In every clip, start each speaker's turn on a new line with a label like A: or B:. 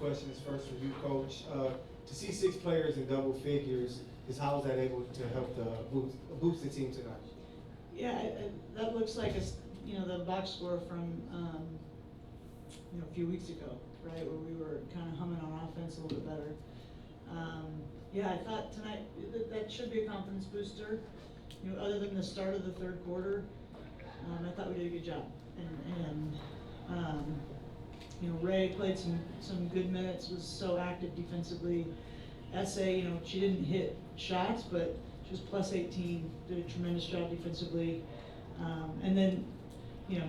A: question is first for you, Coach. To see 6 players in double figures, how is that able to help boost the team tonight?
B: Yeah, that looks like the box score from a few weeks ago, right, where we were kind of humming on offense a little bit better. Yeah, I thought tonight that should be a confidence booster. Other than the start of the third quarter, I thought we did a good job. And Ray played some good minutes, was so active defensively. Essay, she didn't hit shots, but she was plus 18, did a tremendous job defensively. And then,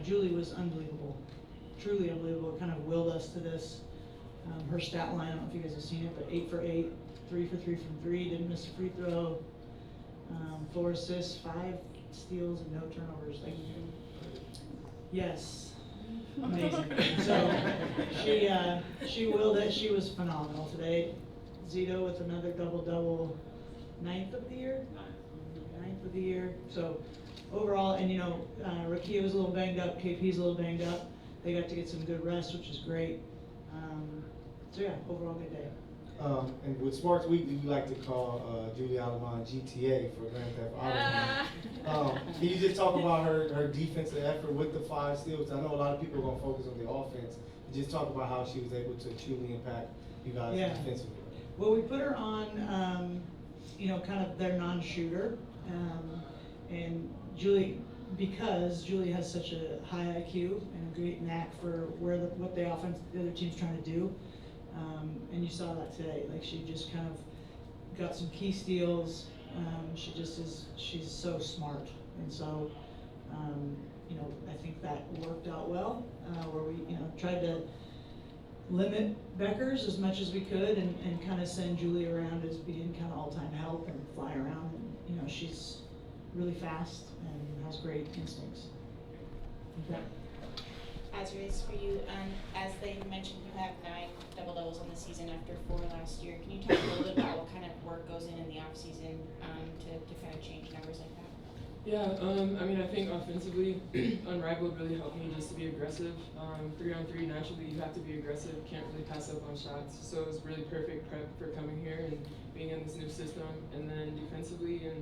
B: Julie was unbelievable, truly unbelievable. Kind of willed us to this. Her stat line, I don't know if you guys have seen it, but 8 for 8, 3 for 3 from 3, didn't miss a free throw. 4 assists, 5 steals, and no turnovers. Yes, amazing. So she willed it. She was phenomenal today. Zito with another double-double, 9th of the year. 9th of the year. So overall, and Rakia was a little banged up. KP's a little banged up. They got to get some good rest, which is great. So yeah, overall good day.
A: And with Sports Weekly, we like to call Julie Allemand GTA for Grand Theft Auto. Can you just talk about her defensive effort with the 5 steals? I know a lot of people are going to focus on the offense. Just talk about how she was able to truly impact you guys defensively.
B: Well, we put her on, kind of their non-shooter, and Julie, because Julie has such a high IQ and a great knack for what the other team's trying to do. And you saw that today. Like, she just kind of got some key steals. She's so smart. And so, I think that worked out well, where we, tried to limit Beckers as much as we could and kind of send Julie around as being kind of all-time help and fly around. And, she's really fast and has great instincts. Okay.
C: Azurá, for you, as they mentioned, you have 9 double-doubles on the season after 4 last year. Can you talk a little bit about what kind of work goes in the off-season to kind of change numbers like that?
D: Yeah, I think offensively, Unrivaled really helped me just to be aggressive. 3-on-3, naturally, you have to be aggressive, can't really pass up on shots. So it was really perfect prep for coming here and being in this new system. And then defensively,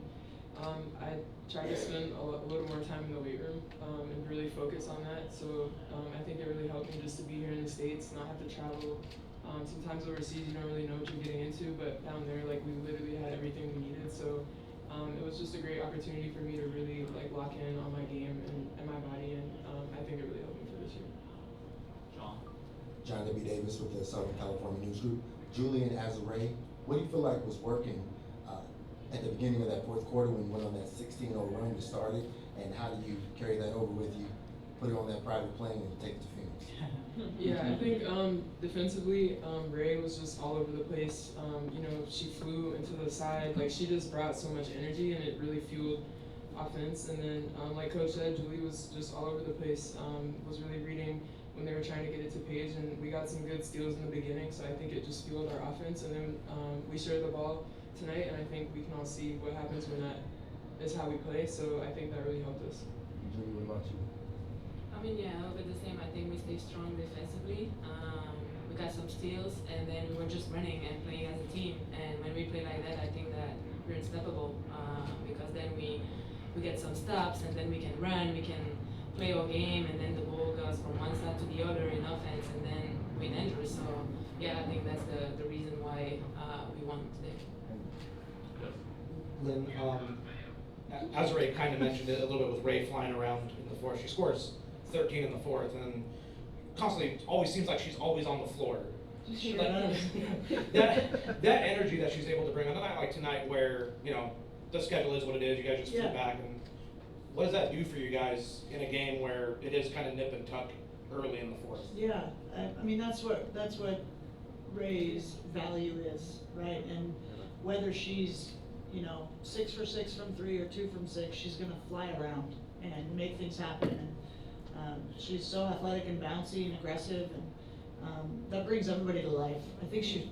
D: I tried to spend a little more time in the weight room and really focus on that. So I think it really helped me just to be here in the States, not have to travel. Sometimes overseas, you don't really know what you're getting into, but down there, we literally had everything we needed. So it was just a great opportunity for me to really lock in on my game and my body, and I think it really helped me for this year.
E: John W. Davis with the Southern California News Group. Julie and Azurá, what do you feel like was working at the beginning of that 4th quarter when you went on that 16-0 run to start it, and how do you carry that over with you, put it on that private plane and take it to Phoenix?
D: Yeah, I think defensively, Ray was just all over the place. She flew into the side. She just brought so much energy, and it really fueled offense. And then, like Coach said, Julie was just all over the place, was really reading when they were trying to get it to Paige, and we got some good steals in the beginning, so I think it just fueled our offense. And then we shared the ball tonight, and I think we can all see what happens when that is how we play, so I think that really helped us.
E: Julie, what about you?
F: Yeah, a little bit the same. I think we stayed strong defensively. We got some steals, and then we were just running and playing as a team. And when we play like that, I think that we're unstoppable because then we get some stops, and then we can run, we can play our game, and then the ball goes from one side to the other in offense, and then we're dangerous. So yeah, I think that's the reason why we won today.
G: Lynne, Azurá kind of mentioned it a little bit with Ray flying around in the 4th. She scores 13 in the 4th, and constantly always seems like she's always on the floor.
B: Sure.
G: That energy that she's able to bring on a night like tonight, where the schedule is what it is, you guys just sit back, and what does that do for you guys in a game where it is kind of nip and tuck early in the 4th?
B: Yeah, that's what Ray's value is, right? And whether she's 6 for 6 from 3 or 2 from 6, she's gonna fly around and make things happen. And she's so athletic and bouncy and aggressive, and that brings everybody to life. I think she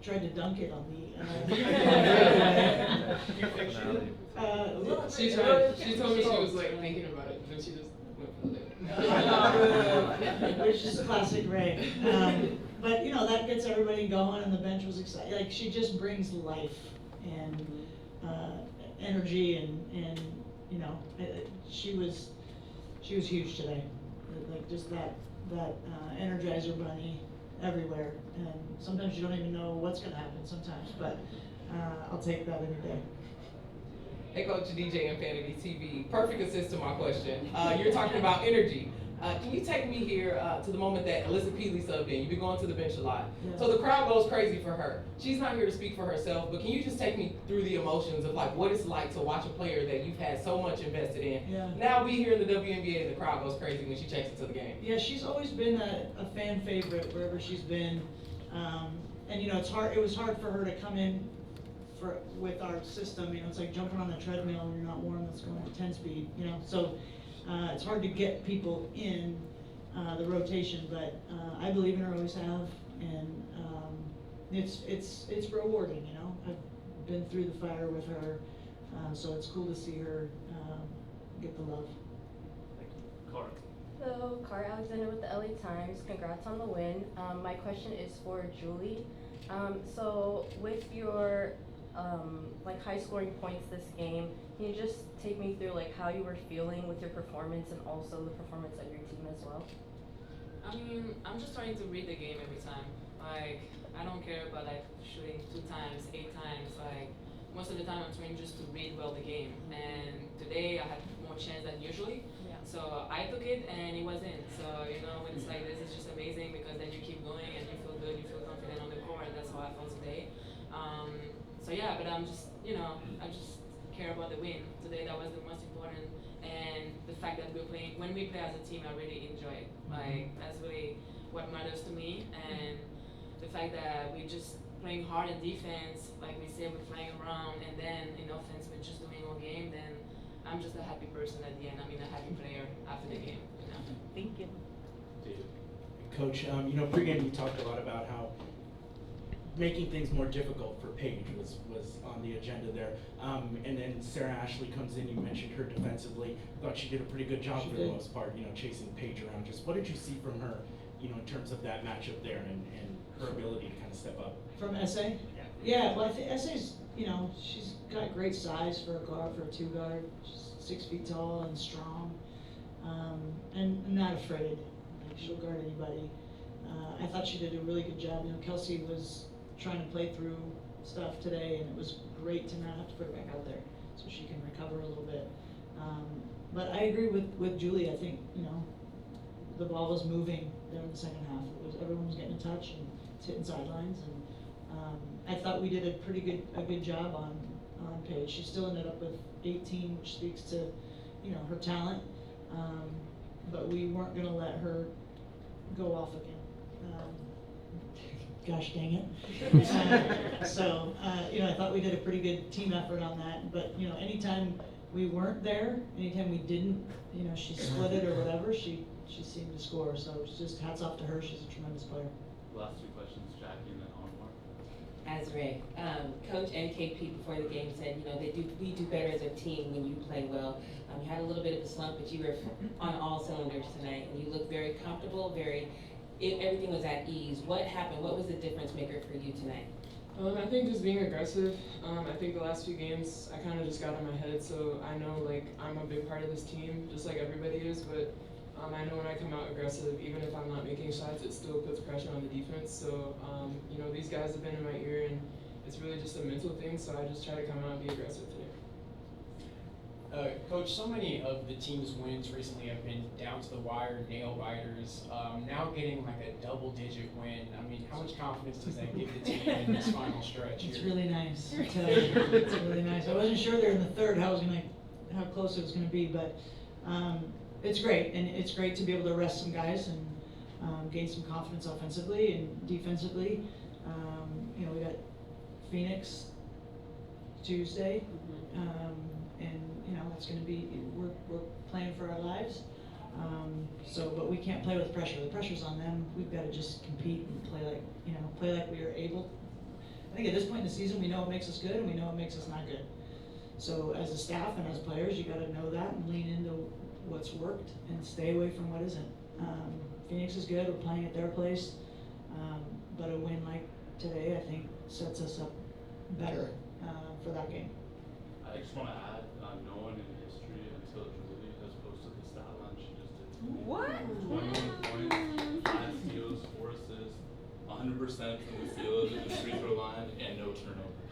B: tried to dunk it on me.
D: She told me she was thinking about it, and then she just went for it.
B: Which is classic Ray. But, you know, that gets everybody going, and the bench was excited. Like, she just brings life and energy, and you know, she was huge today. Like, just that Energizer bunny everywhere. And sometimes you don't even know what's going to happen sometimes, but I'll take that any day.
H: Hey, Coach DJ and Fantasy TV. Perfect assist to my question. You're talking about energy. Can you take me here to the moment that Alyssa Peely subbed in? You've been going to the bench a lot.
B: Yeah.
H: So the crowd goes crazy for her. She's not here to speak for herself, but can you just take me through the emotions of like what it's like to watch a player that you've had so much invested in
B: Yeah.
H: now be here in the WNBA and the crowd goes crazy when she checks into the game?
B: Yeah, she's always been a fan favorite wherever she's been. And you know, it was hard for her to come in with our system. You know, it's like jumping on a treadmill and you're not warm, that's going at 10 speed, you know. So it's hard to get people in the rotation, but I believe in her, always have, and it's rewarding, you know. I've been through the fire with her, so it's cool to see her get the love.
I: Cara.
J: Hello, Cara Alexander with the LA Times. Congrats on the win. My question is for Julie. So with your like high scoring points this game, can you just take me through like how you were feeling with your performance and also the performance of your team as well?
F: I mean, I'm just trying to read the game every time. Like, I don't care about like shooting 2 times, 8 times. Like, most of the time I'm trying just to read well the game. And today I had more chance than usually.
J: Yeah.
F: So I took it and it was in. So, you know, when it's like this, it's just amazing because then you keep going and you feel good, you feel confident on the court, and that's how I felt today. So yeah, but I'm just, you know, I just care about the win. Today that was the most important, and the fact that when we play as a team, I really enjoy it. Like, that's really what matters to me, and the fact that we're just playing hard in defense, like we say, we're playing around, and then in offense we're just doing our game, then I'm just a happy person at the end. I mean, a happy player after the game, you know?
J: Thank you.
K: Coach, you know, pregame you talked a lot about how making things more difficult for Paige was on the agenda there. And then Sarah Ashley comes in, you mentioned her defensively. Thought she did a pretty good job for the most part, you know, chasing Paige around. Just what did you see from her, you know, in terms of that matchup there and her ability to kind of step up?
B: From SA? Yeah, well, I think SA's, you know, she's got great size for a guard, for a 2 guard. She's 6 feet tall and strong, and not afraid. Like, she'll guard anybody. I thought she did a really good job. You know, Kelsey was trying to play through stuff today, and it was great to not have to put her back out there so she can recover a little bit. But I agree with Julie. I think, you know, the ball was moving there in the second half. Everyone was getting a touch and hitting sidelines, and I thought we did a good job on Paige. She still ended up with 18, which speaks to, you know, her talent. But we weren't going to let her go off again. Gosh dang it. So, you know, I thought we did a pretty good team effort on that. But, you know, anytime we weren't there, anytime we didn't, you know, she split it or whatever, she seemed to score. So it's just hats off to her. She's a tremendous player.
I: Last 2 questions, Jackie and then Onwar.
L: Azurá, Coach and KP before the game said, you know, we do better as a team when you play well. You had a little bit of a slump, but you were on all cylinders tonight, and you looked very comfortable, everything was at ease. What happened? What was the difference maker for you tonight?
D: I think just being aggressive. I think the last few games I kind of just got in my head, so I know like I'm a big part of this team, just like everybody is, but I know when I come out aggressive, even if I'm not making shots, it still puts pressure on the defense. So, you know, these guys have been in my ear, and it's really just a mental thing, so I just try to come out and be aggressive today.
M: Coach, so many of the team's wins recently have been down to the wire, nail biters. Now getting like a double-digit win, I mean, how much confidence does that give the team in this final stretch here?
B: It's really nice. I tell you, it's really nice. I wasn't sure there in the third how close it was going to be, but it's great, and it's great to be able to rest some guys and gain some confidence offensively and defensively. You know, we got Phoenix Tuesday, and you know it's going to be we're playing for our lives. So, but we can't play with pressure. The pressure's on them. We've got to just compete and play like we are able. I think at this point in the season, we know what makes us good and we know what makes us not good. So, as a staff and as players, you got to know that and lean into what's worked and stay away from what isn't. Phoenix is good. We're playing at their place. but a win like today, I think, sets us up better for that game.
I: I just want to add, no one in history until Julie has posted the stat line she just did.
F: What?
I: 21 points, 5 steals, 4 assists, 100% from the field at the free throw line, and no turnovers.